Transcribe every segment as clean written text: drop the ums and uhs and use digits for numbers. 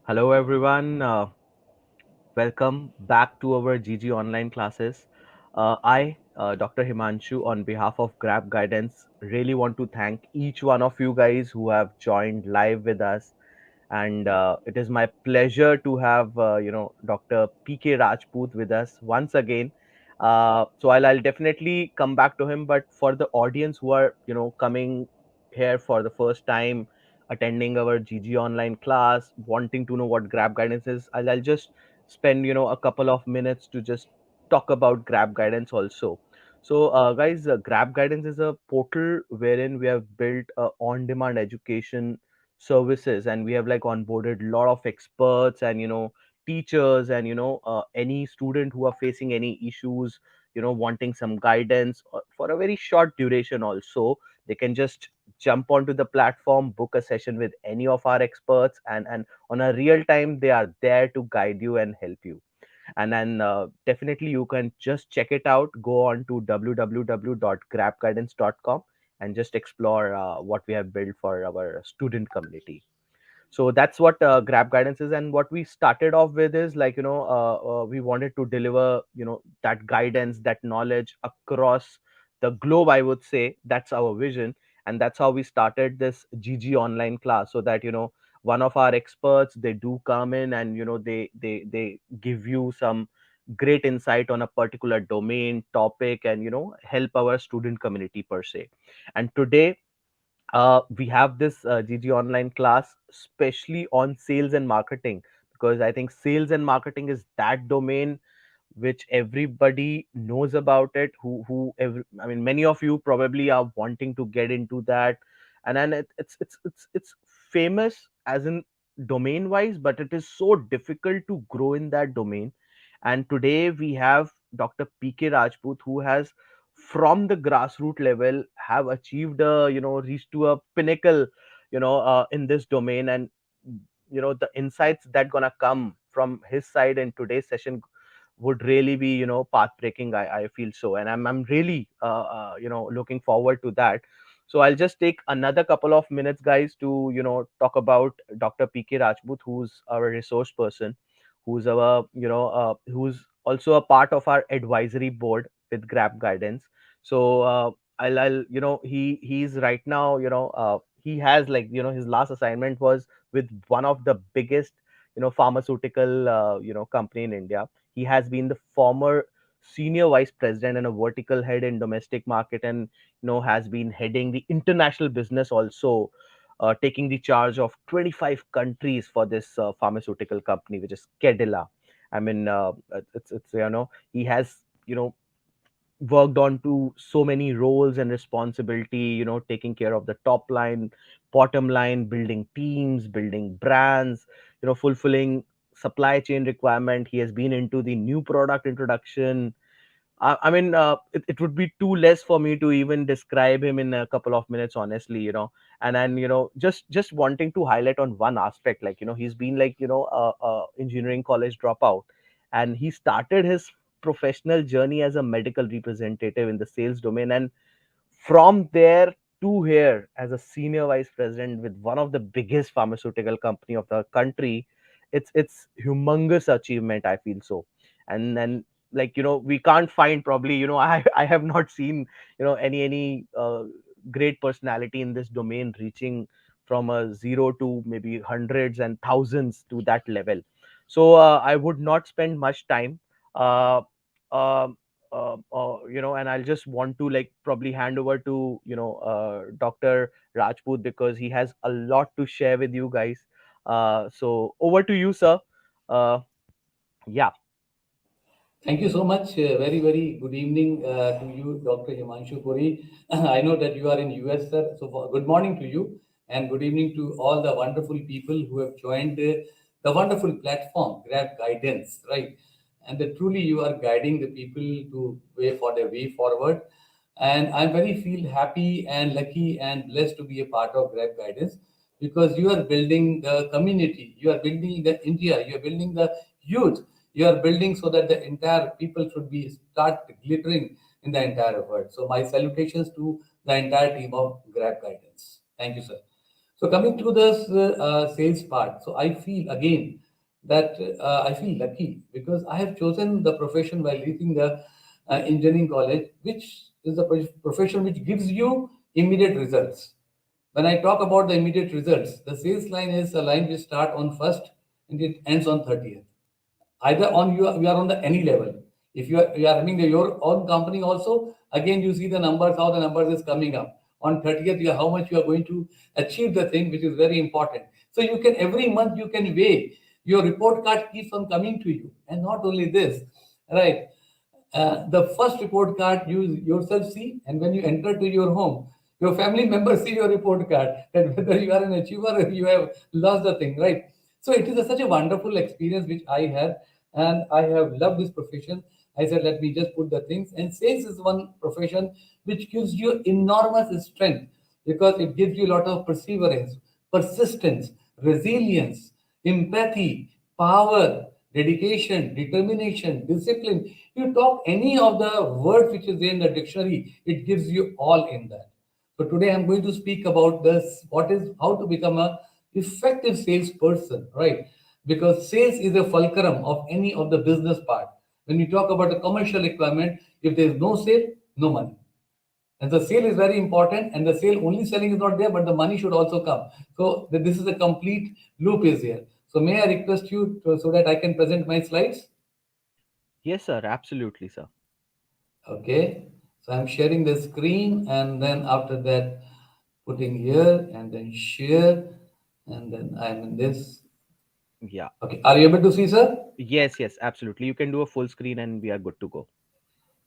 Hello, everyone. Welcome back to our GG online classes. Dr. Himanshu, on behalf of Grab Guidance, really want to thank each one of you guys who have joined live with us, and it is my pleasure to have Dr. PK Rajput with us once again. So I'll definitely come back to him, but for the audience who are coming here for the first time, attending our GG online class, wanting to know what Grab Guidance is, I'll just spend a couple of minutes to just talk about Grab Guidance also. So, guys, Grab Guidance is a portal wherein we have built on-demand education services, and we have like onboarded a lot of experts and teachers and any student who are facing any issues, wanting some guidance for a very short duration also, they can just jump onto the platform, book a session with any of our experts, and on a real time they are there to guide you and help you. And then definitely you can just check it out, go on to www.grabguidance.com and just explore what we have built for our student community. So that's what Grab Guidance is. And what we started off with is like we wanted to deliver that guidance, that knowledge across the globe, I would say. That's our vision, and that's how we started this GG online class, so that one of our experts, they do come in and they give you some great insight on a particular domain topic, and help our student community per se. And today we have this GG online class, especially on sales and marketing, because I think sales and marketing is that domain which everybody knows about it. I mean, many of you probably are wanting to get into that, and then it's famous as in domain wise, but it is so difficult to grow in that domain. And today we have Dr. PK Rajput, who has from the grassroots level have achieved a reached to a pinnacle in this domain. And the insights that gonna come from his side in today's session would really be path breaking, I feel so. And I'm really looking forward to that. So I'll just take another couple of minutes, guys, to talk about Dr. PK Rajput, who's our resource person, who's our who's also a part of our advisory board with Grab Guidance. So I'll he's right now he has like his last assignment was with one of the biggest pharmaceutical company in India. He has been the former senior vice president and a vertical head in domestic market, and has been heading the international business also, taking the charge of 25 countries for this pharmaceutical company, which is Cadila. I mean, it's he has worked on to so many roles and responsibility, taking care of the top line, bottom line, building teams, building brands, fulfilling supply chain requirement. He has been into the new product introduction. I mean, it would be too less for me to even describe him in a couple of minutes, honestly, And then, just wanting to highlight on one aspect, like, he's been like, a engineering college dropout, and he started his professional journey as a medical representative in the sales domain. And from there to here as a senior vice president with one of the biggest pharmaceutical company of the country, it's humongous achievement, I feel so. And then, like, we can't find probably, I have not seen any great personality in this domain reaching from a zero to maybe hundreds and thousands to that level. So I would not spend much time. uh, um, and I'll just want to like probably hand over to Dr. Rajput, because he has a lot to share with you guys. So over to you, sir. uh, yeah. Thank you so much. Very, very good evening to you, Dr. Himanshu Puri. I know that you are in US, sir. So good morning to you and good evening to all the wonderful people who have joined the wonderful platform, Grab Guidance, right? And truly you are guiding the people to way for their way forward. And I'm very feel happy and lucky and blessed to be a part of Grab Guidance because you are building the community, you are building the India, you are building the youth, you are building so that the entire people should be start glittering in the entire world. So my salutations to the entire team of Grab Guidance. Thank you, sir. So coming to this sales part, so I feel again that I feel lucky because I have chosen the profession while leaving the engineering college, which is the profession which gives you immediate results. When I talk about the immediate results, the sales line is a line which start on first and it ends on 30th. Either on you are on the any level. If you are having your own company also, again you see the numbers, how the numbers is coming up on 30th, how much you are going to achieve the thing, which is very important. So you can every month you can weigh, your report card keeps on coming to you. And not only this, right, the first report card you yourself see, and when you enter to your home, your family members see your report card, that whether you are an achiever or you have lost the thing, right? So it is such a wonderful experience which I had, and I have loved this profession. I said, let me just put the things. And sales is one profession which gives you enormous strength because it gives you a lot of perseverance, persistence, resilience, empathy, power, dedication, determination, discipline. You talk any of the words which is there in the dictionary, it gives you all in that. So today I'm going to speak about this, what is how to become a effective salesperson, right? Because sales is a fulcrum of any of the business part. When you talk about a commercial requirement, if there is no sale, no money. And the sale is very important, and the sale only selling is not there, but the money should also come. So this is a complete loop is here. So may I request you so that I can present my slides? Yes, sir. Absolutely, sir. Okay. So I'm sharing the screen, and then after that, putting here and then share, and then I'm in this. Yeah. Okay. Are you able to see, sir? Yes, yes, absolutely. You can do a full screen and we are good to go.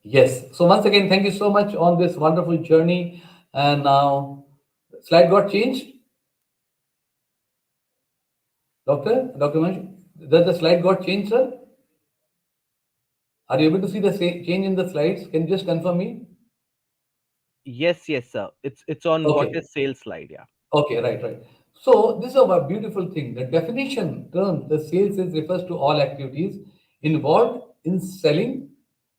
Yes. So once again, thank you so much on this wonderful journey. And now, slide got changed, Doctor Mansh. Does the slide got changed, sir? Are you able to see the change in the slides? Can you just confirm me? Yes, yes, sir. It's on what Okay. is sales slide, yeah. Okay, right, right. So this is a beautiful thing. The definition term, the sales is refers to all activities involved in selling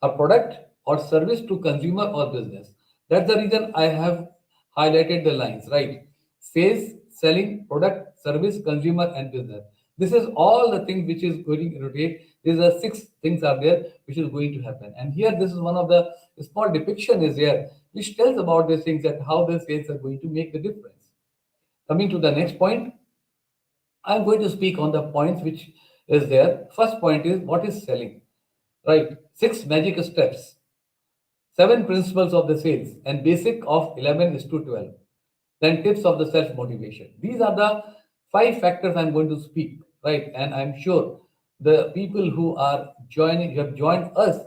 a product or service to consumer or business. That's the reason I have highlighted the lines, right? Sales, selling, product, service, consumer, and business. This is all the things which is going to rotate. These are six things are there which is going to happen. And here, this is one of the small depiction is here, which tells about these things that how the sales are going to make the difference. Coming to the next point, I'm going to speak on the points which is there. First point is what is selling, right? Six magic steps, seven principles of the sales, and basic of 11 is to 12. Then tips of the self motivation. These are the five factors I'm going to speak, right? And I'm sure the people who are joining, who have joined us,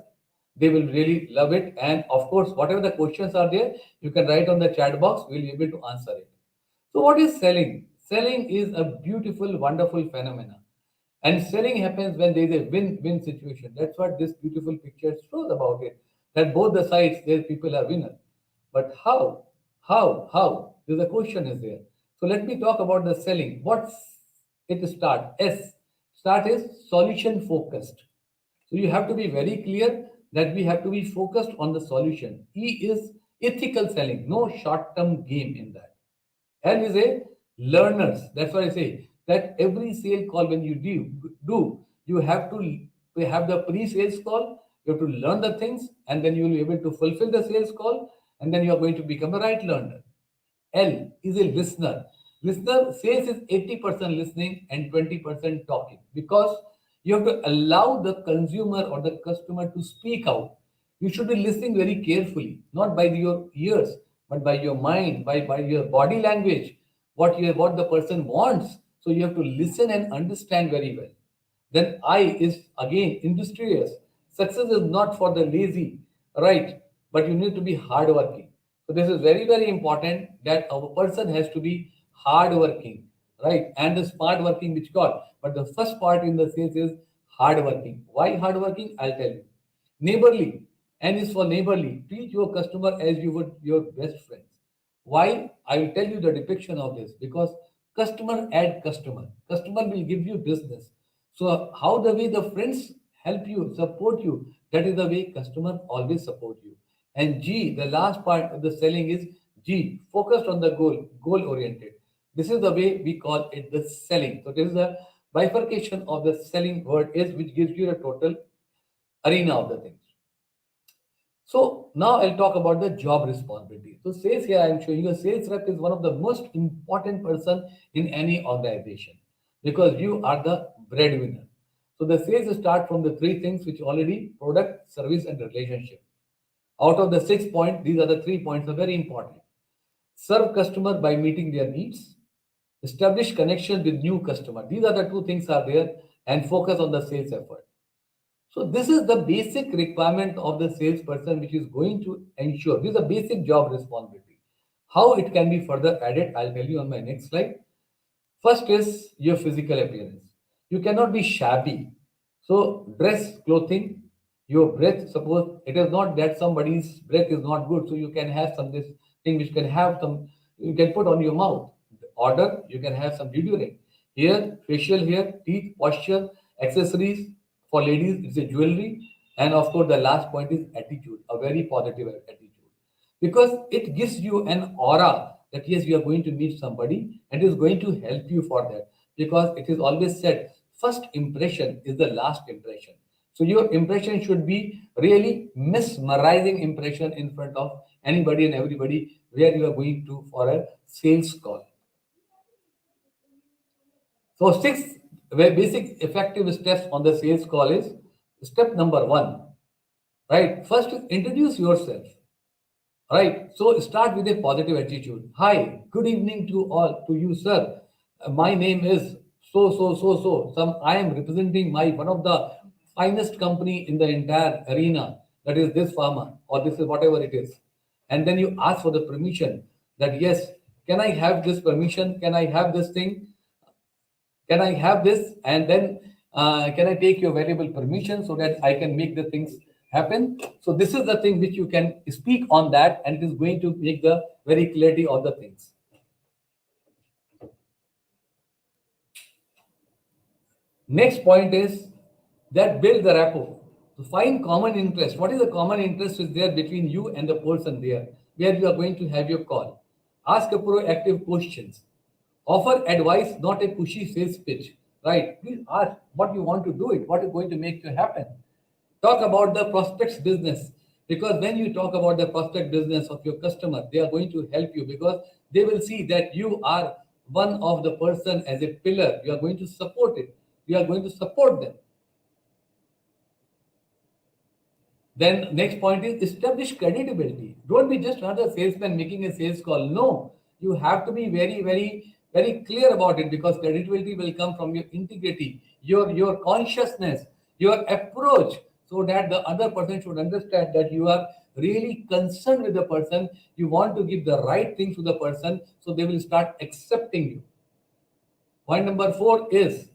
they will really love it. And of course, whatever the questions are there, you can write on the chat box. We'll be able to answer it. So, what is selling? Selling is a beautiful, wonderful phenomena. And selling happens when there is a win-win situation. That's what this beautiful picture shows about it. That both the sides, there people are winner. But how? How? There's a question is there. So let me talk about the selling. What's it start? S. Start is solution focused. So you have to be very clear that we have to be focused on the solution. E is ethical selling, no short-term game in that. L is a learners. That's why I say that every sale call when you do you have to have the pre-sales call. You have to learn the things, and then you will be able to fulfill the sales call, and then you are going to become a right learner. L is a listener. Listener sales is 80% listening and 20% talking because you have to allow the consumer or the customer to speak out. You should be listening very carefully, not by your ears, but by your mind, by your body language, what the person wants. So you have to listen and understand very well. Then I is again industrious. Success is not for the lazy, right? But you need to be hardworking. So this is very, very important that a person has to be hardworking, right? And the smart working which got. But the first part in the sales is hardworking. Why hardworking? I'll tell you. Neighborly. N is for neighborly. Treat your customer as you would your best friends. Why? I will tell you the depiction of this because customer add customer. Customer will give you business. So how the way the friends help you, support you, that is the way customer always support you. And G, the last part of the selling is G, focused on the goal, goal oriented. This is the way we call it the selling. So this is the bifurcation of the selling word is which gives you a total arena of the things. So now I'll talk about the job responsibility. So sales here I'm showing you a sales rep is one of the most important person in any organization because you are the breadwinner. So the sales start from the three things which already product, service, and relationship. Out of the 6 points, these are the 3 points are very important. Serve customer by meeting their needs, establish connection with new customer. These are the two things are there and focus on the sales effort. So this is the basic requirement of the salesperson which is going to ensure. This is a basic job responsibility. How it can be further added, I'll tell you on my next slide. First is your physical appearance. You cannot be shabby. So dress, clothing, your breath. Suppose it is not that somebody's breath is not good, so you can have some this thing which can have some you can put on your mouth. Order, you can have some deodorant. Hair, facial hair, teeth, posture, accessories for ladies. It's a jewelry, and of course the last point is attitude. A very positive attitude because it gives you an aura that yes you are going to meet somebody and is going to help you for that because it is always said first impression is the last impression, so your impression should be really mesmerizing impression in front of anybody and everybody where you are going to for a sales call. So six basic effective steps on the sales call is step number one, right? First introduce yourself. Right. So start with a positive attitude. Hi, good evening to all, to you, sir. My name is so. Some I am representing my one of the finest company in the entire arena. That is this pharma or this is whatever it is. And then you ask for the permission that yes, can I have this permission? Can I have this thing? Can I have this? And then can I take your valuable permission so that I can make the things happen? So this is the thing which you can speak on that, and it is going to make the very clarity of the things. Next point is that build the rapport. To find common interest. What is the common interest is there between you and the person there where you are going to have your call? Ask a proactive questions. Offer advice, not a pushy sales pitch. Right? Please ask what you want to do it, what is going to make you happen. Talk about the prospects business because when you talk about the prospect business of your customer, they are going to help you because they will see that you are one of the person as a pillar. You are going to support it. You are going to support them. Then next point is establish credibility. Don't be just another salesman making a sales call. No, you have to be very clear about it because credibility will come from your integrity, your consciousness, your approach, so that the other person should understand that you are really concerned with the person. You want to give the right things to the person, so they will start accepting you. Point number four is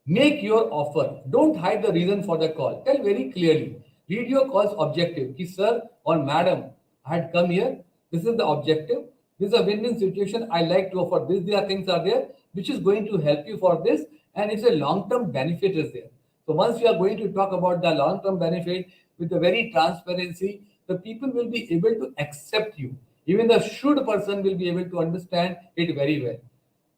make your offer. Don't hide the reason for the call. Tell very clearly. Read your call's objective. Ki, sir or madam, I had come here. This is the objective. This is a win-win situation. I like to offer this. There are things are there which is going to help you for this, and it's a long-term benefit is there. So once you are going to talk about the long-term benefit with the very transparency, the people will be able to accept you. Even the shrewd person will be able to understand it very well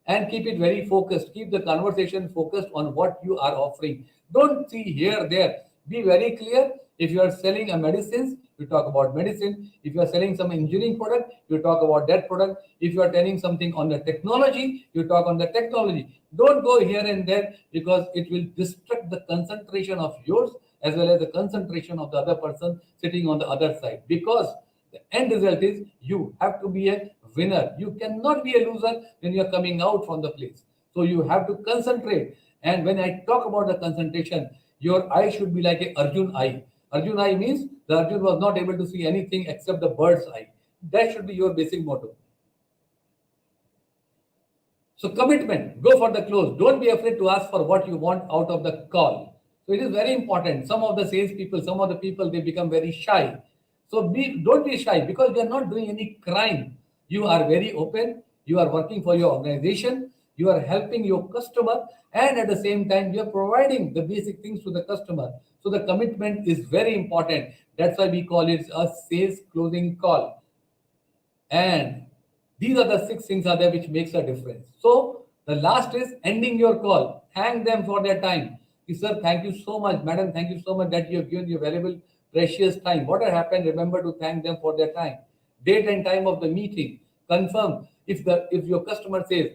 and keep it very focused. Keep the conversation focused on what you are offering. Don't see here, there. Be very clear. If you are selling a medicines, you talk about medicine. If you are selling some engineering product, you talk about that product. If you are telling something on the technology, you talk on the technology. Don't go here and there because it will distract the concentration of yours as well as the concentration of the other person sitting on the other side. Because the end result is you have to be a winner. You cannot be a loser when you are coming out from the place. So you have to concentrate. And when I talk about the concentration, your eye should be like a Arjun eye. Arjun eye means the Arjun was not able to see anything except the bird's eye. That should be your basic motto. So commitment, go for the close. Don't be afraid to ask for what you want out of the call. So it is very important. Some of the salespeople, some of the people, they become very shy. So don't be shy because you are not doing any crime. You are very open. You are working for your organization. You are helping your customer, and at the same time, you are providing the basic things to the customer. So the commitment is very important. That's why we call it a sales closing call. And These are the six things are there which makes a difference. So the last is ending your call. Thank them for their time. Sir, thank you so much. Madam, thank you so much that you have given your valuable, precious time. What had happened, remember to thank them for their time. Date and time of the meeting. Confirm. If your customer says,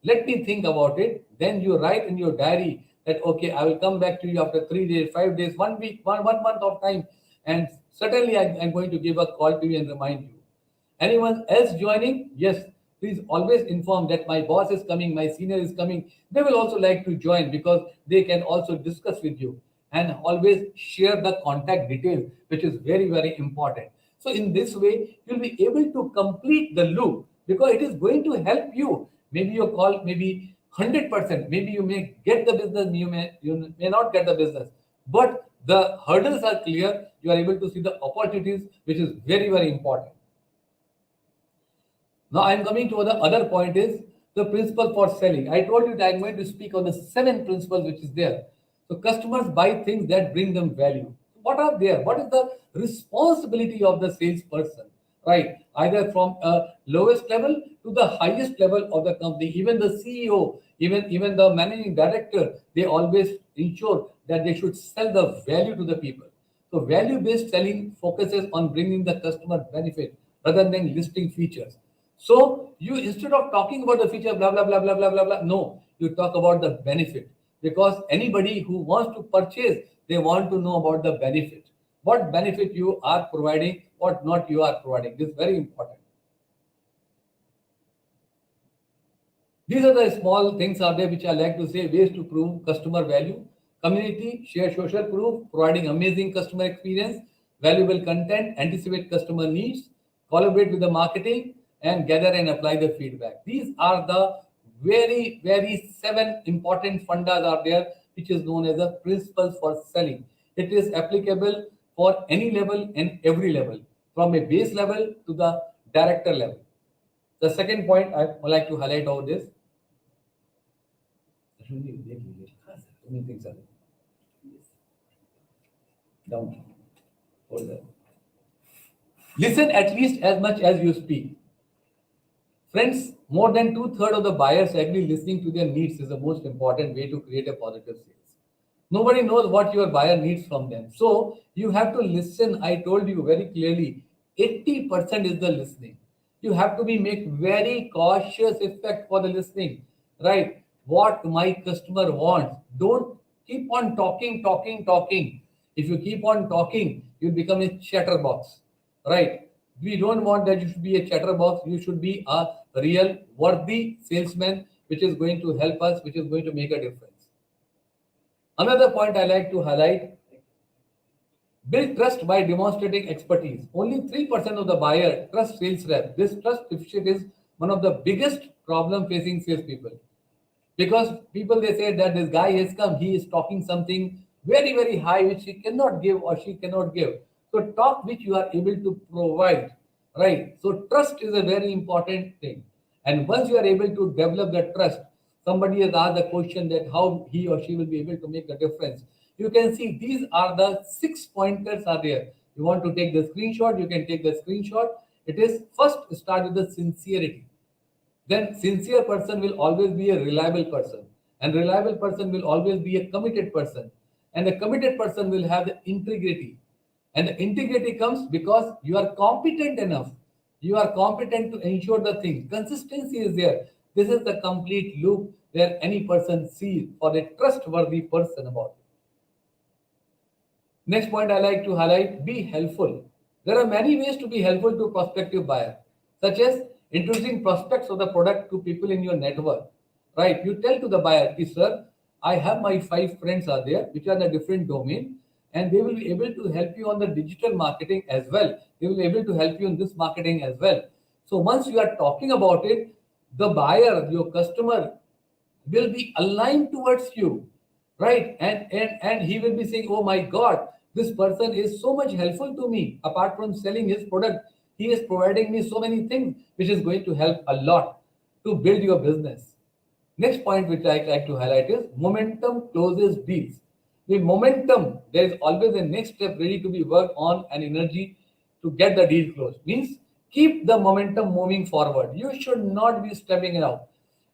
let me think about it, then you write in your diary that, okay, I will come back to you after 3 days, 5 days, 1 week, one month of time. And certainly I'm going to give a call to you and remind you. Anyone else joining? Yes, please always inform that my boss is coming, my senior is coming. They will also like to join because they can also discuss with you, and always share the contact details, which is very, very important. So, in this way, you'll be able to complete the loop because it is going to help you. Maybe your call may be 100%, maybe you may get the business, you may not get the business, but the hurdles are clear. You are able to see the opportunities, which is very, very important. Now I'm coming to the other point is the principle for selling. I told you that I'm going to speak on the seven principles which is there. So customers buy things that bring them value. What are there? What is the responsibility of the salesperson? Right, either from a lowest level to the highest level of the company, even the CEO, even the managing director, they always ensure that they should sell the value to the people. So value-based selling focuses on bringing the customer benefit rather than listing features. So you, instead of talking about the feature, blah blah blah blah blah blah blah, no, you talk about the benefit, because anybody who wants to purchase, they want to know about the benefit. What benefit you are providing, what not you are providing. This is very important. These are the small things are there which I like to say: ways to prove customer value, community, share social proof, providing amazing customer experience, valuable content, anticipate customer needs, collaborate with the marketing, and gather and apply the feedback. These are the very, very seven important fundas are there, which is known as the principles for selling. It is applicable for any level and every level, from a base level to the director level. The second point I would like to highlight over this. So many things are down. Hold that. Listen at least as much as you speak. Friends, more than two-thirds of the buyers agree listening to their needs is the most important way to create a positive sales. Nobody knows what your buyer needs from them. So you have to listen. I told you very clearly, 80% is the listening. You have to be make very cautious effect for the listening. Right? What my customer wants. Don't keep on talking, talking, talking. If you keep on talking, you become a chatterbox. Right? We don't want that you should be a chatterbox. You should be a real worthy salesman, which is going to help us, which is going to make a difference. Another point I like to highlight: build trust by demonstrating expertise. Only 3% of the buyer trust sales rep. This trust deficit is one of the biggest problem facing salespeople, because people they say that this guy has come, he is talking something very, very high which he cannot give or she cannot give. So talk which you are able to provide, right? So trust is a very important thing, and once you are able to develop that trust, somebody has asked the question that how he or she will be able to make a difference. You can see these are the 6 pointers are there. You want to take the screenshot, you can take the screenshot. It is first start with the sincerity. Then sincere person will always be a reliable person, and reliable person will always be a committed person, and a committed person will have the integrity, and the integrity comes because you are competent enough. You are competent to ensure the thing. Consistency is there. This is the complete loop where any person sees for a trustworthy person about it. Next point I like to highlight: be helpful. There are many ways to be helpful to prospective buyer, such as introducing prospects of the product to people in your network. Right? You tell to the buyer, sir, I have my 5 friends are there, which are in a different domain, and they will be able to help you on the digital marketing as well. They will be able to help you in this marketing as well. So once you are talking about it, the buyer, your customer, will be aligned towards you, right? And he will be saying, oh my god, this person is so much helpful to me. Apart from selling his product, he is providing me so many things which is going to help a lot to build your business. Next point which I like to highlight is momentum closes deals. The momentum, there is always a next step ready to be worked on and energy to get the deal closed. Means Keep the momentum moving forward. You should not be stepping out.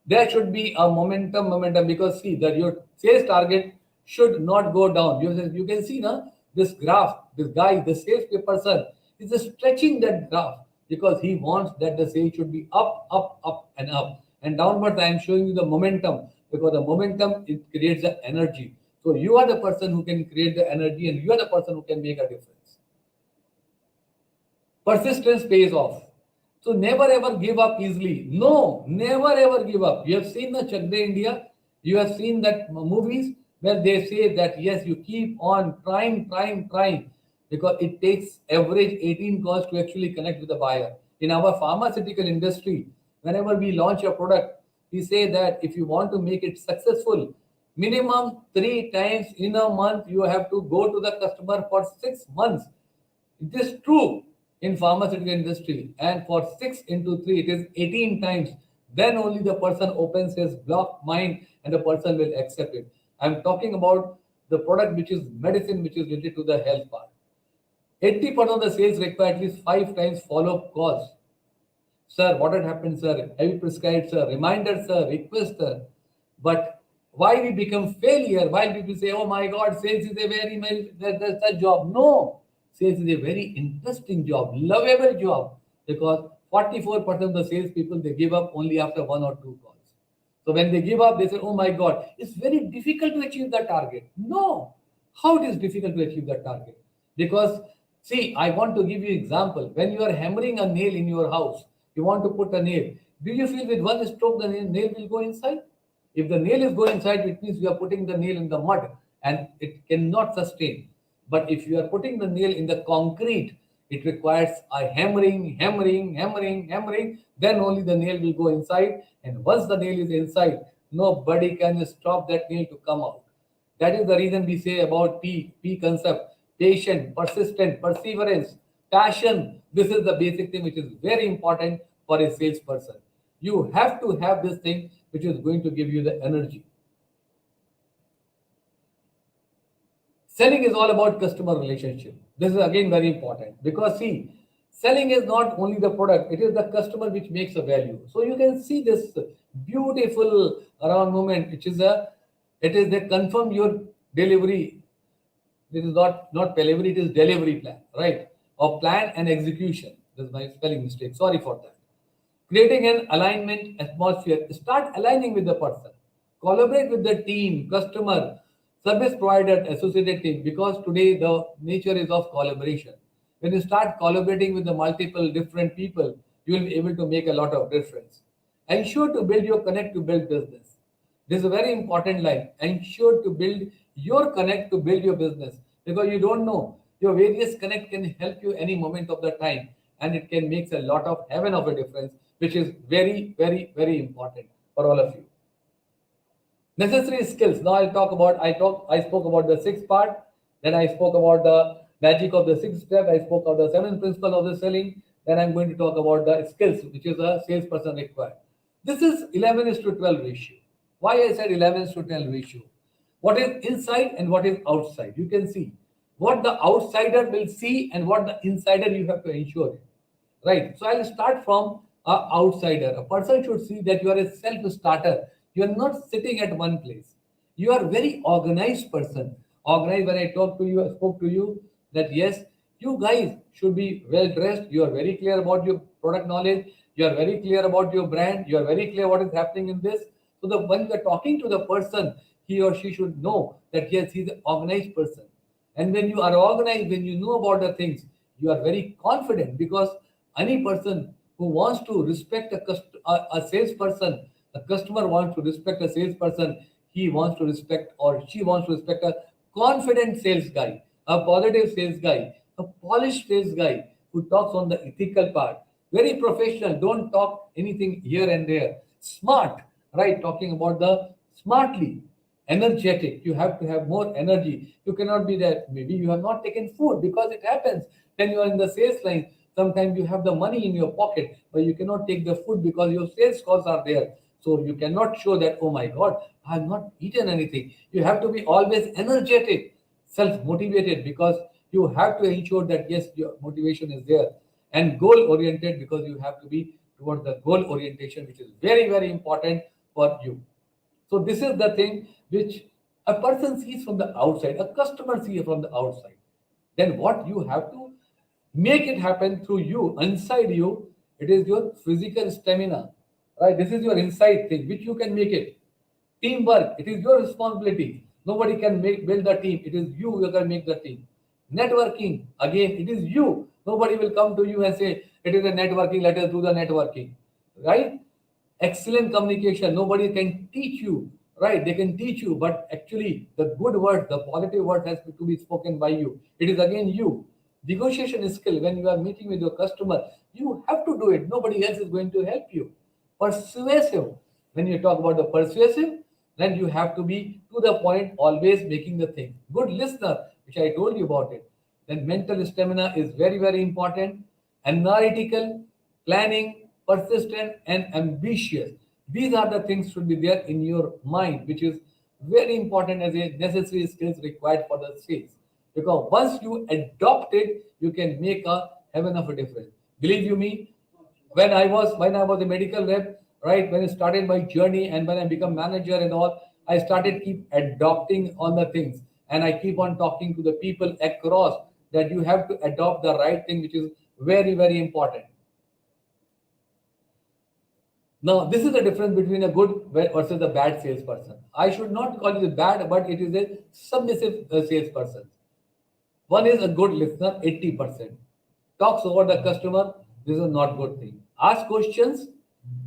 There should be a momentum, because see that your sales target should not go down. You can see now this graph, this guy, the sales person is just stretching that graph because he wants that the sales should be up, up, up, and up. And downwards, I am showing you the momentum because the momentum it creates the energy. So you are the person who can create the energy, and you are the person who can make a difference. Persistence pays off. So never ever give up easily. No, never ever give up. You have seen the Chak De India. You have seen that movies where they say that yes, you keep on trying, because it takes average 18 calls to actually connect with the buyer. In our pharmaceutical industry, whenever we launch a product, we say that if you want to make it successful, minimum 3 times in a month you have to go to the customer for 6 months. It is true in pharmaceutical industry, and for 6 into 3, it is 18 times. Then only the person opens his block mind and the person will accept it. I'm talking about the product which is medicine, which is related to the health part. 80% of the sales require at least 5 times follow-up calls. Sir, what had happened, sir? Have you prescribed, sir? Reminder, sir. Request, sir. But why we become failure? Why people say, oh my God, sales is a very, that's a job. No, sales is a very interesting job, lovable job, because 44% of the salespeople, they give up only after 1 or 2 calls. So when they give up, they say, oh my God, it's very difficult to achieve that target. No, how it is difficult to achieve that target? Because see, I want to give you example. When you are hammering a nail in your house, you want to put a nail. Do you feel with one stroke the nail will go inside? If the nail is going inside, it means you are putting the nail in the mud and it cannot sustain. But if you are putting the nail in the concrete, it requires a hammering. Then only the nail will go inside. And once the nail is inside, nobody can stop that nail to come out. That is the reason we say about P concept: patient, persistent, perseverance, passion. This is the basic thing which is very important for a salesperson. You have to have this thing which is going to give you the energy. Selling is all about customer relationship. This is again very important, because see, selling is not only the product, it is the customer which makes a value. So you can see this beautiful around moment, which is it is they confirm your delivery. This is not delivery, it is delivery plan, right? Or plan and execution. This is my spelling mistake. Sorry for that. Creating an alignment atmosphere. Start aligning with the person. Collaborate with the team, customer, service provider, associated team, because today the nature is of collaboration. When you start collaborating with the multiple different people, you will be able to make a lot of difference. Ensure to build your connect to build business. This is a very important line. Ensure to build your connect to build your business, because you don't know, your various connect can help you any moment of the time, and it can make a lot of heaven of a difference, which is very important for all of you. Necessary skills. Now I spoke about the sixth part, then I spoke about the magic of the sixth step, I spoke of the seventh principle of the selling, then I'm going to talk about the skills which is a salesperson required. This is 11 is to 12 ratio. Why I said 11 is to 12 ratio? What is inside and what is outside? You can see what the outsider will see and what the insider you have to ensure it. Right. So I'll start from a outsider. A person should see that you are a self-starter. You are not sitting at one place. You are very organized person. Organized. When I talk to you, I spoke to you that yes, you guys should be well dressed. You are very clear about your product knowledge. You are very clear about your brand. You are very clear what is happening in this. So the when you are talking to the person, he or she should know that yes, he's an organized person. And when you are organized, when you know about the things, you are very confident, because any person who wants to respect a salesperson, a customer wants to respect a salesperson, he wants to respect or she wants to respect a confident sales guy, a positive sales guy, a polished sales guy who talks on the ethical part, very professional, don't talk anything here and there, smart, right? Talking about the smartly, energetic. You have to have more energy. You cannot be that maybe you have not taken food, because it happens when you are in the sales line. Sometimes you have the money in your pocket, but you cannot take the food because your sales calls are there. So you cannot show that, oh my God, I have not eaten anything. You have to be always energetic, self motivated, because you have to ensure that yes, your motivation is there. and goal oriented, because you have to be towards the goal orientation, which is very, very important for you. So this is the thing which a person sees from the outside, a customer sees from the outside. Then what you have to make it happen through you, inside you, it is your physical stamina, right? This is your inside thing, which you can make it. Teamwork, it is your responsibility. Nobody can make build the team. It is you who can make the team. Networking, again, it is you. Nobody will come to you and say, it is a networking, let us do the networking. Right? Excellent communication. Nobody can teach you, right? They can teach you, but actually the good word, the positive word has to be spoken by you. It is again you. Negotiation skill, when you are meeting with your customer, you have to do it. Nobody else is going to help you. Persuasive. When you talk about the persuasive, then you have to be to the point, always making the thing. Good listener, which I told you about it. Then mental stamina is very, very important. Analytical, planning, persistent, and ambitious. These are the things should be there in your mind, which is very important as a necessary skills required for the sales. Because once you adopt it, you can make a heaven of a difference. Believe you me, when I was a medical rep, right? When I started my journey and when I become manager and all, I started keep adopting on the things, and I keep on talking to the people across that you have to adopt the right thing, which is very, very important. Now, this is the difference between a good versus a bad salesperson. I should not call it a bad, but it is a submissive salesperson. One is a good listener, 80%. Talks over the customer, this is not good thing. Ask questions,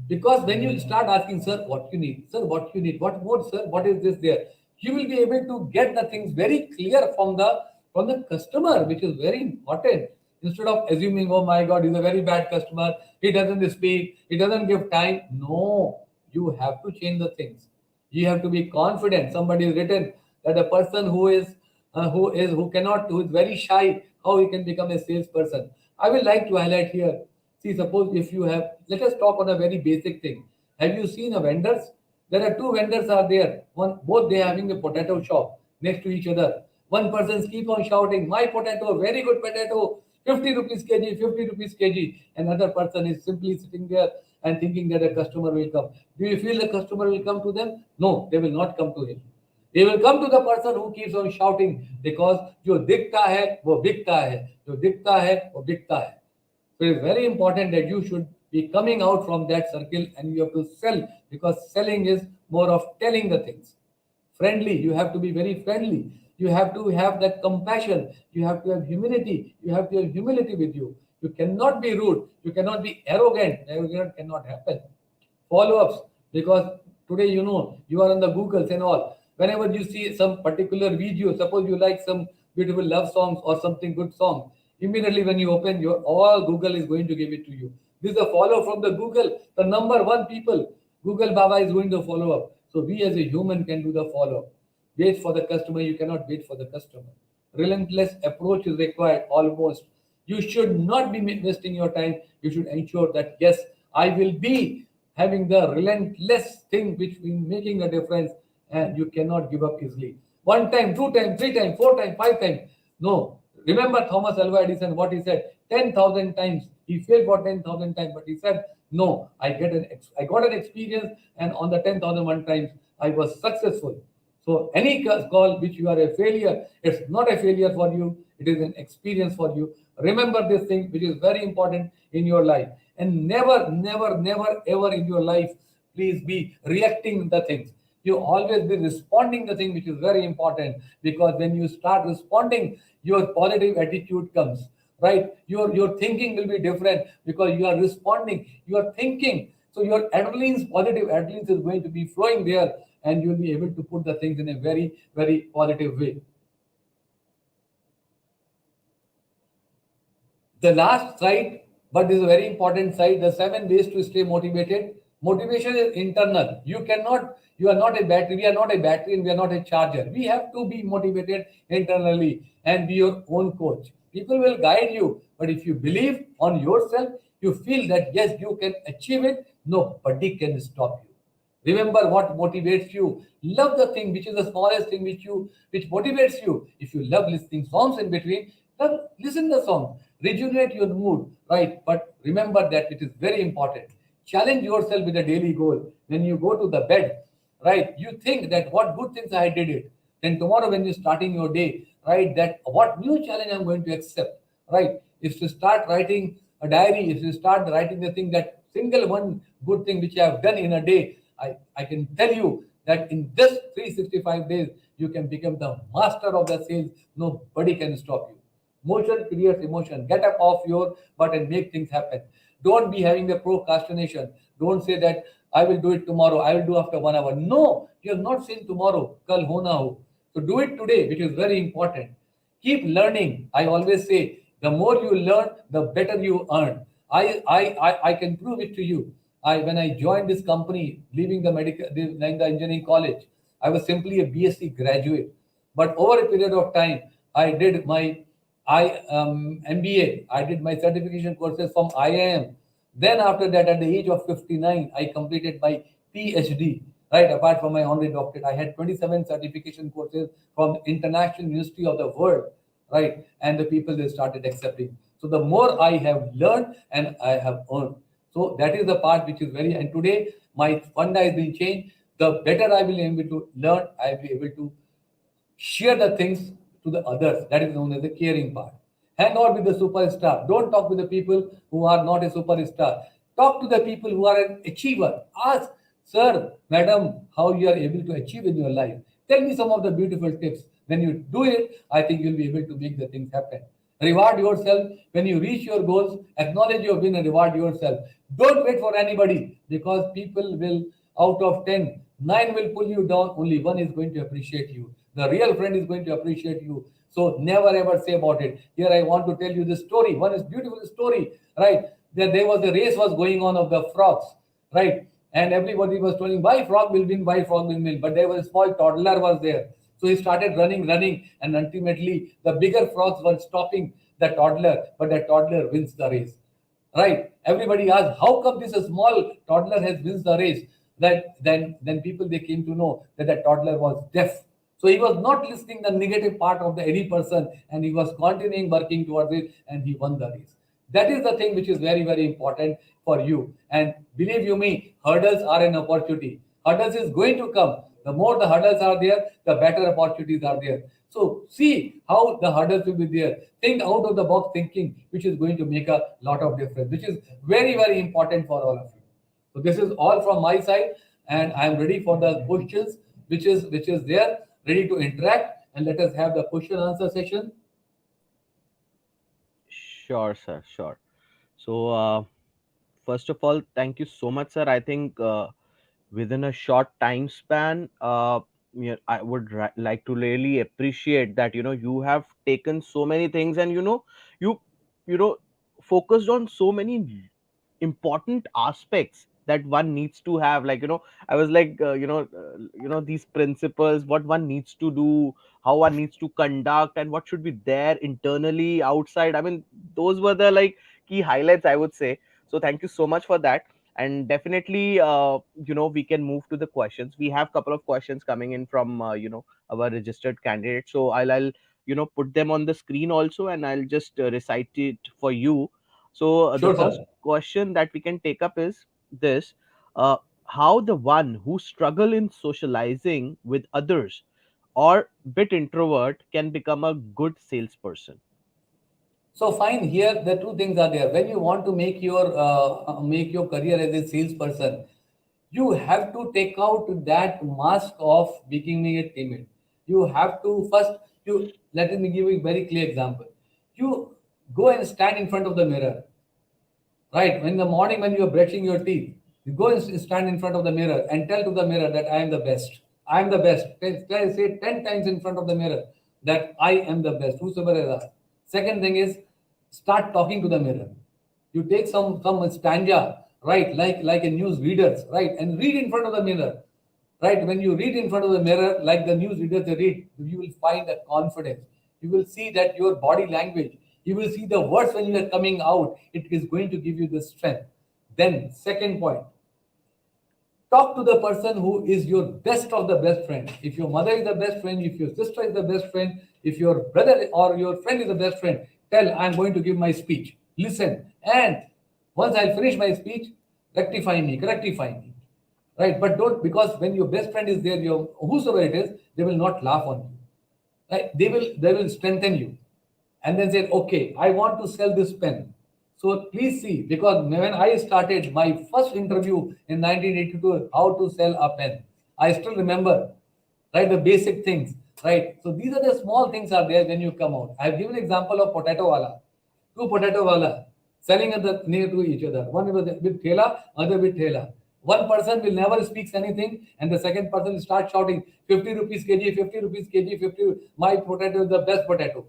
because when you start asking, sir, what you need, sir, what you need, what more, sir, what is this there, you will be able to get the things very clear from the customer, which is very important. Instead of assuming, oh my God, he's a very bad customer, he doesn't speak, he doesn't give time. No, you have to change the things. You have to be confident. Somebody has written that a person who is very shy, how he can become a salesperson. I will like to highlight here. See, suppose if you have, let us talk on a very basic thing. Have you seen a vendors? There are two vendors are there. One, both they are having a potato shop next to each other. One person keep on shouting, my potato, very good potato, 50 rupees kg, 50 rupees kg. Another person is simply sitting there and thinking that a customer will come. Do you feel the customer will come to them? No, they will not come to him. They will come to the person who keeps on shouting, because जो दिखता है वो बिकता है, जो दिखता है वो बिकता है. So it is very important that you should be coming out from that circle and you have to sell, because selling is more of telling the things. Friendly, you have to be very friendly. You have to have that compassion. You have to have humility. You have to have humility with you. You cannot be rude. You cannot be arrogant. Arrogant cannot happen. Follow-ups, because today you are on the Googles and all. Whenever you see some particular video, suppose you like some beautiful love songs or something good song, immediately when you open your all, Google is going to give it to you. This is a follow from the Google, the number one people. Google Baba is going to follow up. So we as a human can do the follow up. Wait for the customer, you cannot wait for the customer. Relentless approach is required almost. You should not be wasting your time. You should ensure that yes, I will be having the relentless thing which will making a difference, and you cannot give up easily. One time, two time, three time, four time, five time. No. Remember Thomas Alva Edison, what he said? 10,000 times. He failed for 10,000 times, but he said, no, I got an experience, and on the 10,001 times, I was successful. So any call which you are a failure, it's not a failure for you. It is an experience for you. Remember this thing, which is very important in your life. And never, never, never, ever in your life, please be reacting the things. You always be responding the thing, which is very important, because when you start responding, your positive attitude comes, right? Your thinking will be different, because you are responding, you are thinking. So your adrenaline, positive adrenaline is going to be flowing there, and you'll be able to put the things in a very, very positive way. The last side, but this is a very important side, the 7 ways to stay motivated. Motivation is internal. You are not a battery, we are not a battery, and we are not a charger. We have to be motivated internally and be your own coach. People will guide you, but if you believe on yourself, you feel that yes, you can achieve it, nobody can stop you. Remember what motivates you. Love the thing which is the smallest thing which motivates you. If you love listening songs in between, Then listen the song, rejuvenate your mood, right? But remember that it is very important. Challenge yourself with a daily goal. When you go to the bed, right, you think that what good things I did it. Then tomorrow when you're starting your day, right, that what new challenge I'm going to accept, right? If you start writing a diary, if you start writing the thing that single one good thing which I have done in a day, I can tell you that in this 365 days, you can become the master of the sales. Nobody can stop you. Motion creates emotion. Get up off your butt and make things happen. Don't be having the procrastination. Don't say that I will do it tomorrow. I will do after 1 hour. No, you are not saying tomorrow. Kal ho na ho. So do it today, which is very important. Keep learning. I always say the more you learn, the better you earn. I can prove it to you. When I joined this company, leaving the engineering college, I was simply a BSc graduate. But over a period of time, I did my MBA. I did my certification courses from IIM. Then after that, at the age of 59, I completed my PhD. Right, apart from my honorary doctorate, I had 27 certification courses from international university of the world. Right, and the people they started accepting. So the more I have learned and I have earned. So that is the part which is very. And today my funda has been changed. The better I will be able to learn, I will be able to share the things to the others. That is known as the caring part. Hang out with the superstar. Don't talk with the people who are not a superstar. Talk to the people who are an achiever. Ask, sir, madam, how you are able to achieve in your life. Tell me some of the beautiful tips. When you do it, I think you'll be able to make the things happen. Reward yourself when you reach your goals. Acknowledge your win and reward yourself. Don't wait for anybody because people will, out of 10, 9 will pull you down. Only one is going to appreciate you. The real friend is going to appreciate you. So never ever say about it. Here I want to tell you this story. One is beautiful story, right? There was a race was going on of the frogs, right? And everybody was telling why frog will win, why frog will win. But there was a small toddler was there. So he started running, and ultimately the bigger frogs were stopping the toddler, but the toddler wins the race. Right? Everybody asked, how come this small toddler has wins the race? That then people they came to know that the toddler was deaf. So he was not listening the negative part of the any person, and he was continuing working towards it, and he won the race. That is the thing which is very, very important for you. And believe you me, hurdles are an opportunity. Hurdles is going to come. The more the hurdles are there, the better opportunities are there. So see how the hurdles will be there. Think out of the box thinking, which is going to make a lot of difference, which is very, very important for all of you. So this is all from my side, and I am ready for the questions, which is there, ready to interact, and let us have the question answer session. Sure, sir. Sure. So, first of all, thank you so much, sir. I think within a short time span, yeah, I would like to really appreciate that, you have taken so many things, and you you know focused on so many important aspects that one needs to have, like, I was like, these principles, what one needs to do, how one needs to conduct, and what should be there internally, outside. I mean, those were the, like, key highlights, I would say. So thank you so much for that. And definitely, we can move to the questions. We have couple of questions coming in from our registered candidates, so I'll put them on the screen also, and I'll just recite it for you. So the Sure, first sir. question that we can take up is this: how the one who struggle in socializing with others or bit introvert can become a good salesperson. So fine, here the two things are there. When you want to make your career as a salesperson, you have to take out that mask of becoming a timid. You have to first you let me give you a very clear example. You go and stand in front of the mirror, right? In the morning when you are brushing your teeth, you go and stand in front of the mirror and tell to the mirror that I am the best. I am the best. Say 10 times in front of the mirror that I am the best. Whosoever is asked. Second thing is start talking to the mirror. You take some stanza, right, like a news readers, right, and read in front of the mirror. Right, when you read in front of the mirror, like the news readers they read, you will find that confidence. You will see that your body language, you will see the words when you are coming out, it is going to give you the strength. Then, second point, talk to the person who is your best of the best friend. If your mother is the best friend, if your sister is the best friend, if your brother or your friend is the best friend, tell I'm going to give my speech. Listen, and once I'll finish my speech, rectify me. Right? But don't, because when your best friend is there, your whosoever it is, they will not laugh on you. Right? They will strengthen you, and then say, okay, I want to sell this pen. So please see, because when I started my first interview in 1982, how to sell a pen, I still remember, right, the basic things, right? So these are the small things are there when you come out. I've given example of potato wala, two potato wala selling at the near to each other, one with thela, other with thela. One person will never speaks anything, and the second person will start shouting 50 rupees kg, 50 rupees kg, 50. My potato is the best potato.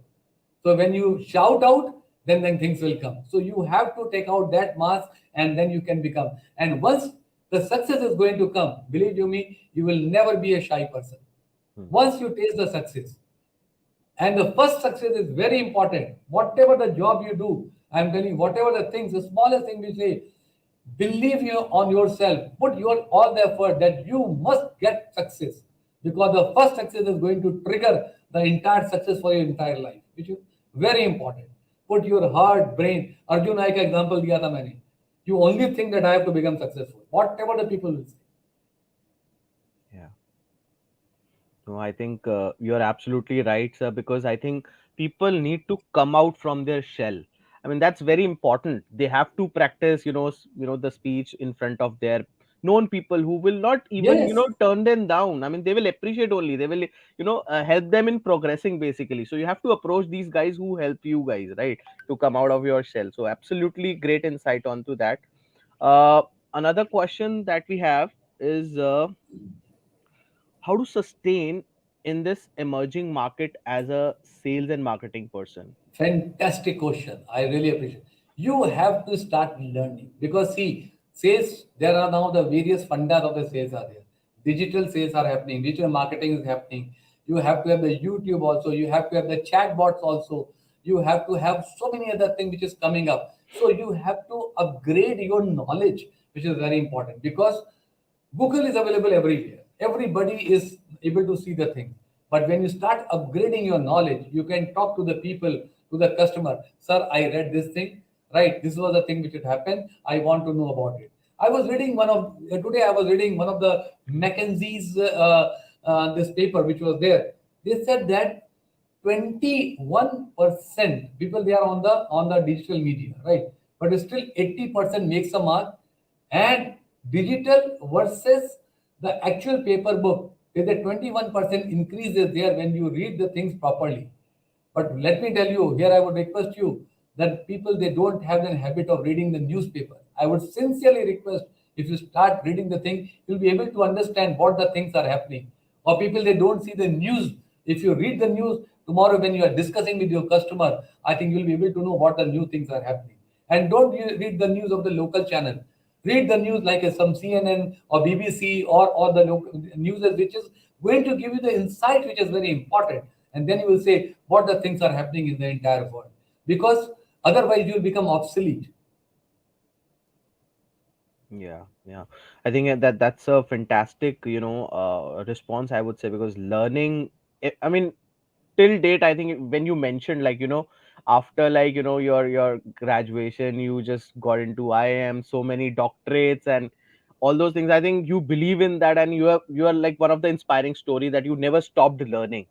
So when you shout out, then things will come. So you have to take out that mask, and then you can become. And once the success is going to come, believe you me, you will never be a shy person. Hmm. Once you taste the success, and the first success is very important. Whatever the job you do, I'm telling you, whatever the things, the smallest thing we say, believe you on yourself. Put your all the effort that you must get success, because the first success is going to trigger the entire success for your entire life, which is very important. Put your heart, brain. Arjun I का example दिया था मैंने. You only think that I have to become successful. Whatever the people will say. Yeah. No, I think you're absolutely right, sir, because I think people need to come out from their shell. I mean, that's very important. They have to practice, the speech in front of their known people who will not even, Yes. turn them down. I mean, they will appreciate only. They will, help them in progressing basically. So you have to approach these guys who help you guys, right, to come out of your shell. So absolutely great insight onto that. Uh, Another question that we have is, how to sustain in this emerging market as a sales and marketing person. Fantastic question. I really appreciate. You have to start learning, because see, sales, there are now the various fundas of the sales are there. Digital sales are happening, digital marketing is happening. You have to have the YouTube also, you have to have the chatbots also, you have to have so many other things which is coming up. So you have to upgrade your knowledge, which is very important, because Google is available everywhere. Everybody is able to see the thing. But when you start upgrading your knowledge, you can talk to the people, to the customer. Sir, I read this thing. Right, this was the thing which had happened. I want to know about it. I was reading one of today. I was reading one of the McKinsey's this paper which was there. They said that 21% people they are on the digital media, right? But still 80% makes a mark, and digital versus the actual paper book, there's a 21% increase is there when you read the things properly. But let me tell you, here I would request you that people they don't have the habit of reading the newspaper. I would sincerely request, if you start reading the thing, you'll be able to understand what the things are happening. Or people they don't see the news. If you read the news tomorrow when you are discussing with your customer, I think you'll be able to know what the new things are happening. And don't you read the news of the local channel. Read the news like some CNN or BBC, or the local news which is going to give you the insight which is very important. And then you will say what the things are happening in the entire world. Because otherwise you will become obsolete. Yeah, yeah. I think that's a fantastic, response, I would say, because learning, I mean, till date, I think when you mentioned, like, after, like, your graduation, you just got into IIM, so many doctorates and all those things. I think you believe in that, and you are like one of the inspiring story that you never stopped learning.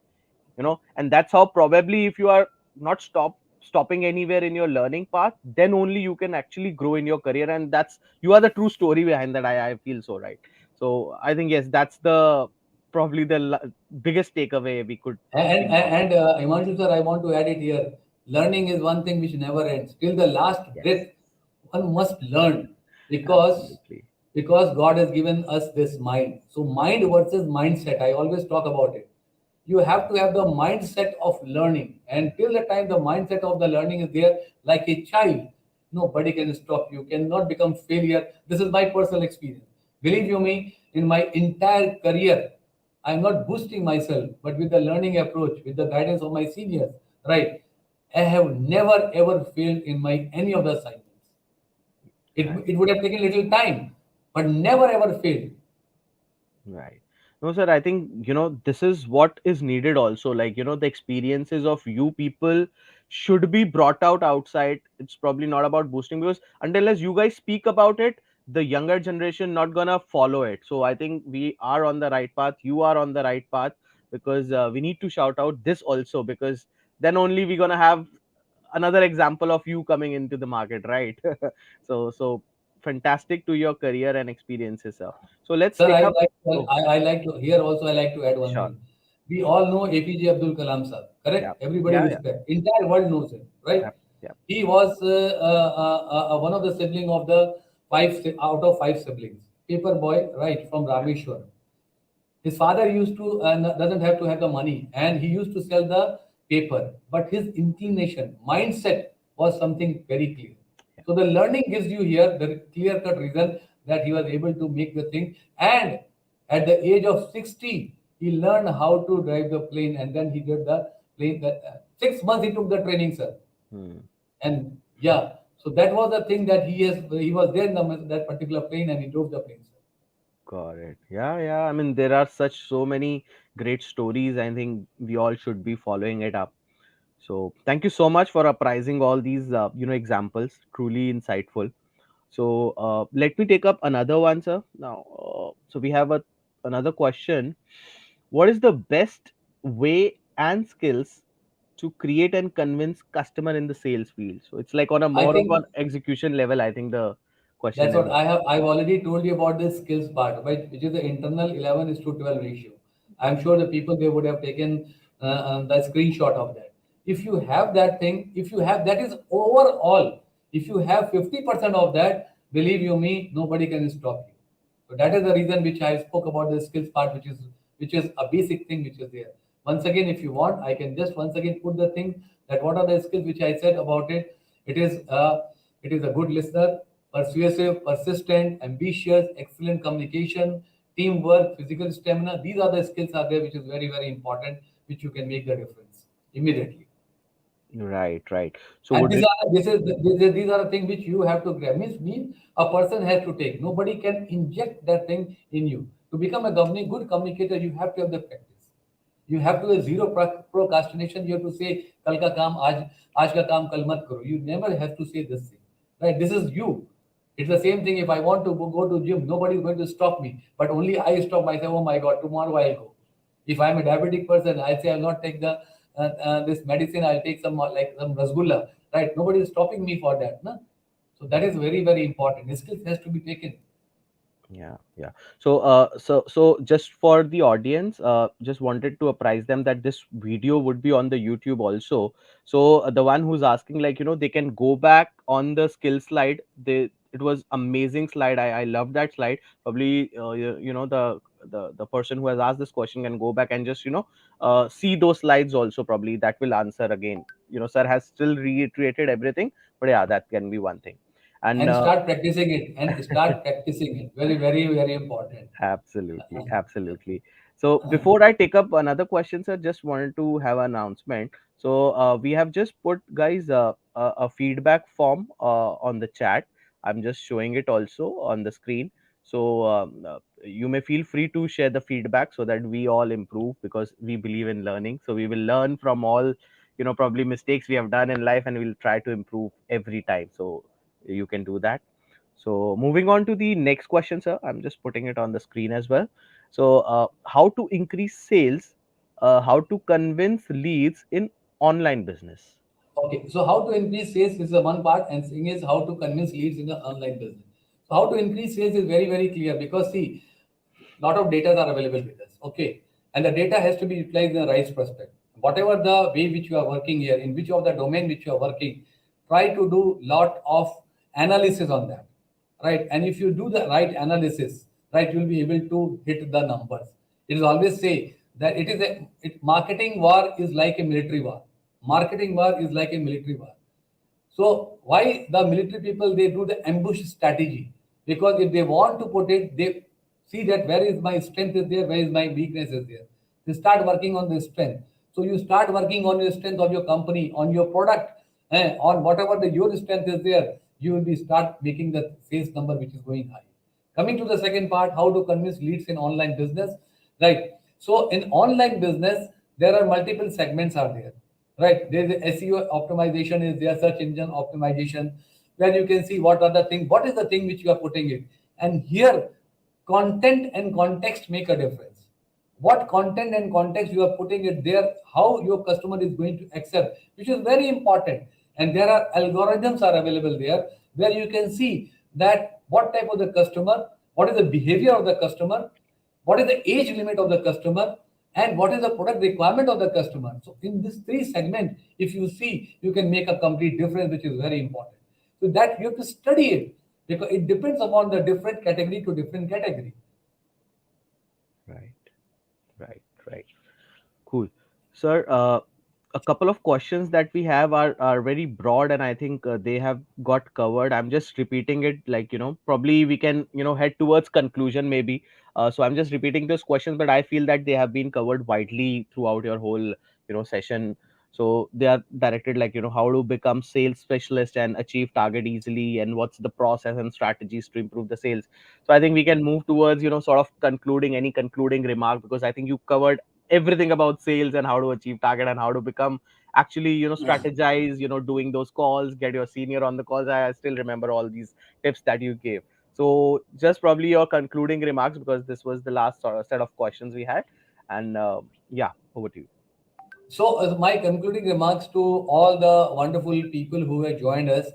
And that's how, probably, if you are not stopping anywhere in your learning path, then only you can actually grow in your career, and that's you are the true story behind that. I feel so, right? So I think, yes, that's the probably the biggest takeaway we could And, think of. and, and Himanshu sir, I want to add it here. Learning is one thing which never ends. Till the last breath, Yes, one must learn, because absolutely. God has given us this mind. So mind versus mindset. I always talk about it. You have to have the mindset of learning, and till the time the mindset of the learning is there, like a child, nobody can stop you. Cannot become failure. This is my personal experience. Believe you me, in my entire career, I'm not boosting myself, but with the learning approach, with the guidance of my seniors, right? I have never ever failed in my any of the assignments. It, Right. it would have taken little time, but never ever failed. Right. No, sir, I think, this is what is needed also. Like, the experiences of you people should be brought out outside. It's probably not about boosting, because until as you guys speak about it, the younger generation not gonna follow it. So I think we are on the right path. You are on the right path, because we need to shout out this also, because then only we're gonna have another example of you coming into the market, right? So fantastic to your career and experiences, sir. So let's Sir, take up. Oh, I like to here also I like to add one sure. thing. We all know APJ Abdul Kalam sir, Yeah. correct? Everybody Yeah. Yeah. respect. Entire world knows him, right? Yep. Yep. He was one of the sibling of the out of five siblings. Paper boy, right, from Yep. Rameshwar. His father used to doesn't have to have the money, and he used to sell the paper. But his inclination, mindset was something very clear. Yep. So the learning gives you here the clear cut reason that he was able to make the thing. And at the age of 60, he learned how to drive the plane, and then he did the plane. 6 months he took the training, sir. Hmm. And yeah, so that was the thing that he was there in that particular plane, and he drove the plane, sir. Got it. Yeah. Yeah. I mean, there are so many great stories. I think we all should be following it up. So thank you so much for apprising all these, examples. Truly insightful. So let me take up another one, sir. Now, so we have another question. What is the best way and skills to create and convince customer in the sales field? So it's like on a I more of think an execution level. I think the question that's is. what I have. I've already told you about the skills part, right? Which is the internal 11 is to 12 ratio. I'm sure the people they would have taken the screenshot of that. If you have that thing, if you have that is overall, if you have 50% of that, believe you me, nobody can stop you. So that is the reason which I spoke about the skills part, which is a basic thing which is there. Once again, if you want, I can just once again put the thing that what are the skills which I said about it. It is a good listener, persuasive, persistent, ambitious, excellent communication, teamwork, physical stamina. These are the skills are there which is very very important, which you can make the difference immediately. Right, right. So And would these it. are these are the things which you have to grab. Means a person has to take. Nobody can inject that thing in you. To become a good communicator, you have to have the practice. You have to have zero procrastination. You have to say, "Kal ka kaam aaj ka kaam kal mat karo." You never have to say this thing, right? This is you. It's the same thing. If I want to go to gym, nobody is going to stop me. But only I stop myself. Oh my God, tomorrow I'll go. If I'm a diabetic person, I say I'll not take the this medicine. I'll take some like some rasgulla. Right? Nobody is stopping me for that. No? So that is very very important. Skills has to be taken. Yeah, yeah. So, so just for the audience, just wanted to apprise them that this video would be on the YouTube also. So, the one who's asking, like, they can go back on the skill slide. It was amazing slide. I love that slide. Probably, the person who has asked this question can go back and just, see those slides also. Probably that will answer again. Sir has still reiterated everything, but yeah, that can be one thing. And And start practicing it. And start practicing it. Very very very important. absolutely, absolutely. So before I take up another question, sir, just wanted to have an announcement. So we have just put, guys, a feedback form on the chat. I'm just showing it also on the screen. So you may feel free to share the feedback so that we all improve, because we believe in learning. So we will learn from all, probably mistakes we have done in life, and we'll try to improve every time. So you can do that. So moving on to the next question, sir. I'm just putting it on the screen as well. So how to increase sales? How to convince leads in online business? Okay, so how to increase sales is the one part, and thing is how to convince leads in the online business. So how to increase sales is very very clear because see, lot of data are available with us. Okay, and the data has to be utilized in the right perspective. Whatever the way which you are working here, in which of the domain which you are working, try to do lot of analysis on that, right? And if you do the right analysis, right, you'll be able to hit the numbers. It is always say that marketing war is like a military war. Marketing war is like a military war. So why the military people they do the ambush strategy? Because if they want to put it, they see that where is my strength is there, where is my weakness is there. They start working on the strength. So you start working on your strength of your company, on your product, on whatever your strength is there. You will be start making the sales number which is going high. Coming to the second part, how to convince leads in online business. right? So in online business, there are multiple segments are there, right? There's the SEO optimization is there, search engine optimization, where you can see what are the thing, what is the thing which you are putting it. And here, content and context make a difference. What content and context you are putting it there, how your customer is going to accept, which is very important. And there are algorithms are available there where you can see that what type of the customer, what is the behavior of the customer, what is the age limit of the customer, and what is the product requirement of the customer. So in this three segment, if you see, you can make a complete difference, which is very important. So that you have to study it, because it depends upon the different category to different category. Right, right, right. Cool. Sir, a couple of questions that we have are very broad, and I think they have got covered. I'm just repeating it, like, probably we can, head towards conclusion maybe. So I'm just repeating those questions, but I feel that they have been covered widely throughout your whole, session. So they are directed, like, how to become sales specialist and achieve target easily, and what's the process and strategies to improve the sales. So I think we can move towards, sort of concluding any concluding remark, because I think you covered everything about sales and how to achieve target and how to become actually, strategize, doing those calls, get your senior on the calls. I still remember all these tips that you gave. So just probably your concluding remarks, because this was the last sort of set of questions we had. And yeah, over to you. So, as my concluding remarks to all the wonderful people who have joined us,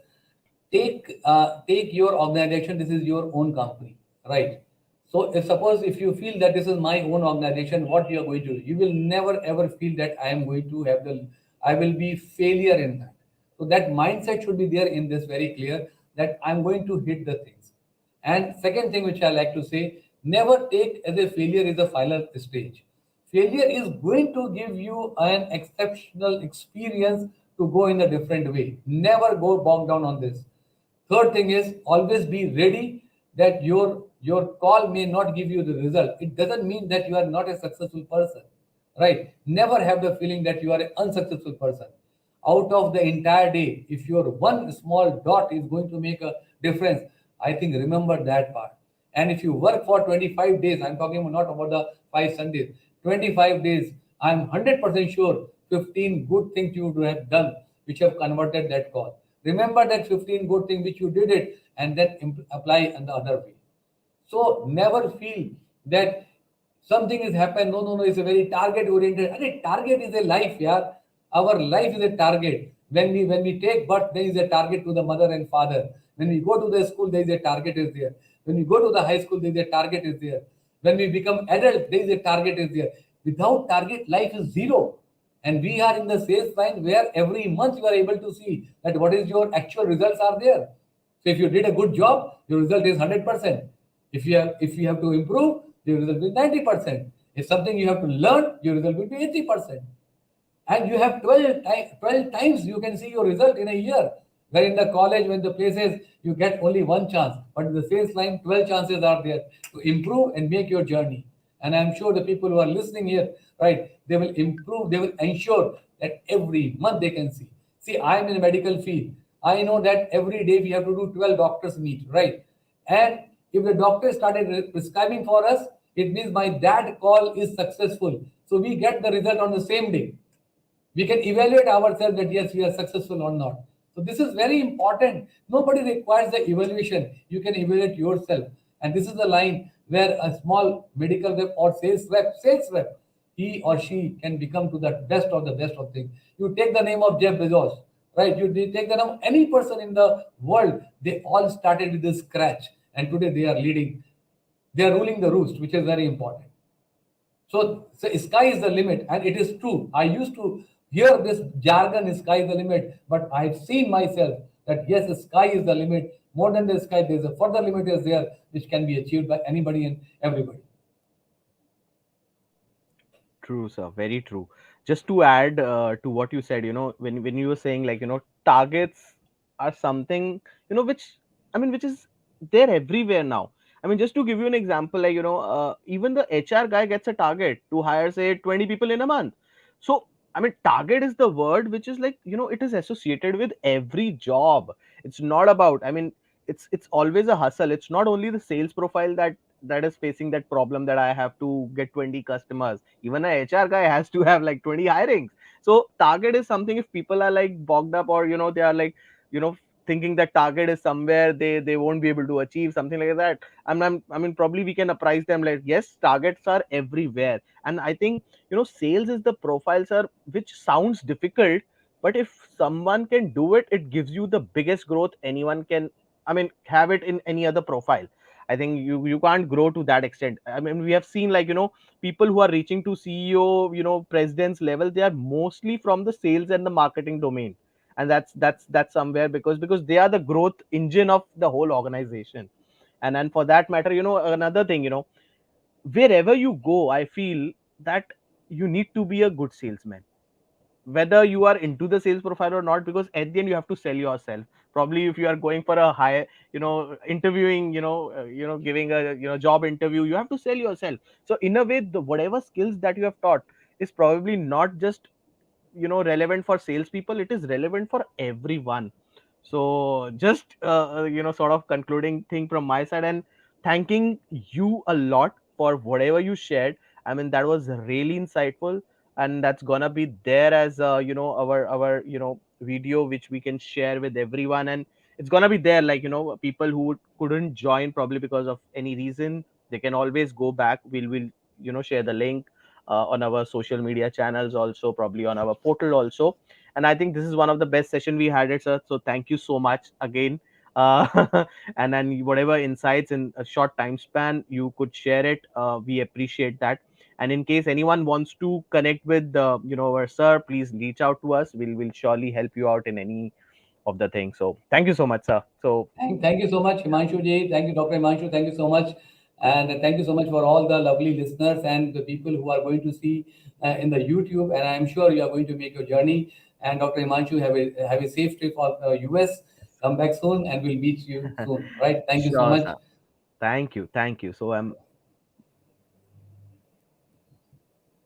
take your organization. This is your own company, right? So, if suppose if you feel that this is my own organization, what you are going to do, you will never ever feel that I am going to have the, I will be failure in that. So that mindset should be there in this very clear, that I'm going to hit the things. And second thing which I like to say, never take as a failure is a final stage. Failure is going to give you an exceptional experience to go in a different way. Never go bogged down on this. Third thing is always be ready that your call may not give you the result. It doesn't mean that you are not a successful person, right? Never have the feeling that you are an unsuccessful person. Out of the entire day, if your one small dot is going to make a difference, I think remember that part. And if you work for 25 days, I'm talking not about the 5 Sundays, 25 days, I'm 100% sure 15 good things you would have done which have converted that call. Remember that 15 good things which you did it, and then apply in the other way. So never feel that something has happened. No, no, no. It's a very target oriented. And target is a life, yeah. Our life is a target. When we take birth, there is a target to the mother and father. When we go to the school, there is a target is there. When we go to the high school, there is a target is there. When we become adult, there is a target is there. Without target, life is zero. And we are in the sales line where every month you are able to see that what is your actual results are there. So if you did a good job, your result is 100%. If you have to improve, your result will be 90%. If something you have to learn, your result will be 80%. And you have 12 times you can see your result in a year. Where in the college, when the places you get only one chance, but in the sales line, 12 chances are there to improve and make your journey. And I'm sure the people who are listening here, right, they will improve, they will ensure that every month they can see. See, I'm in a medical field. I know that every day we have to do 12 doctors meet, right? And if the doctor started prescribing for us, it means my that call is successful. So we get the result on the same day. We can evaluate ourselves that yes, we are successful or not. So this is very important. Nobody requires the evaluation. You can evaluate yourself. And this is the line where a small medical rep or sales rep, he or she can become to the best of things. You take the name of Jeff Bezos, right? You take the name of any person in the world. They all started with this scratch, and today they are leading. They are ruling the roost, which is very important. So sky is the limit, and it is true. I used to hear this jargon, sky is the limit, but I've seen myself that yes, the sky is the limit. More than the sky, there's a further limit is there, which can be achieved by anybody and everybody. True, sir. Very true. Just to add to what you said, when you were saying, like, targets are something, which, I mean, which is there everywhere now. I mean, just to give you an example, like, even the HR guy gets a target to hire, say, 20 people in a month. So, I mean, target is the word which is, like, it is associated with every job. It's not about, I mean, it's always a hustle. It's not only the sales profile that that is facing that problem that I have to get 20 customers. Even a HR guy has to have like 20 hirings. So target is something, if people are like bogged up, or they are like, you know thinking that target is somewhere they won't be able to achieve something like that. I mean, probably we can apprise them like, yes, targets are everywhere. And I think, sales is the profile, sir, which sounds difficult, but if someone can do it, it gives you the biggest growth anyone can, I mean, have it in any other profile. I think you can't grow to that extent. I mean, we have seen, like, people who are reaching to CEO, president's level, they are mostly from the sales and the marketing domain. And that's somewhere, because they are the growth engine of the whole organization. And for that matter, another thing, wherever you go, I feel that you need to be a good salesman, whether you are into the sales profile or not, because at the end you have to sell yourself. Probably if you are going for a high, interviewing, giving a, job interview, you have to sell yourself. So in a way, the whatever skills that you have taught is probably not just, relevant for salespeople, it is relevant for everyone. So just, sort of concluding thing from my side, and thanking you a lot for whatever you shared. I mean, that was really insightful. And that's gonna be there as, our video, which we can share with everyone. And it's gonna be there, like, people who couldn't join probably because of any reason, they can always go back. We'll share the link on our social media channels, also probably on our portal also. And I think this is one of the best session we had it, sir. So thank you so much again. And then whatever insights in a short time span you could share it, we appreciate that. And in case anyone wants to connect with, our sir, please reach out to us. We'll surely help you out in any of the things. So thank you so much, sir. So Thank you so much, Himanshu ji. Thank you, Dr. Himanshu. Thank you so much. And thank you so much for all the lovely listeners and the people who are going to see in the YouTube. And I'm sure you are going to make your journey. And Dr. Himanshu, have a safe trip for US. Come back soon and we'll meet you soon. Right? Thank you so sure, much. sir. Thank you. Thank you. So I'm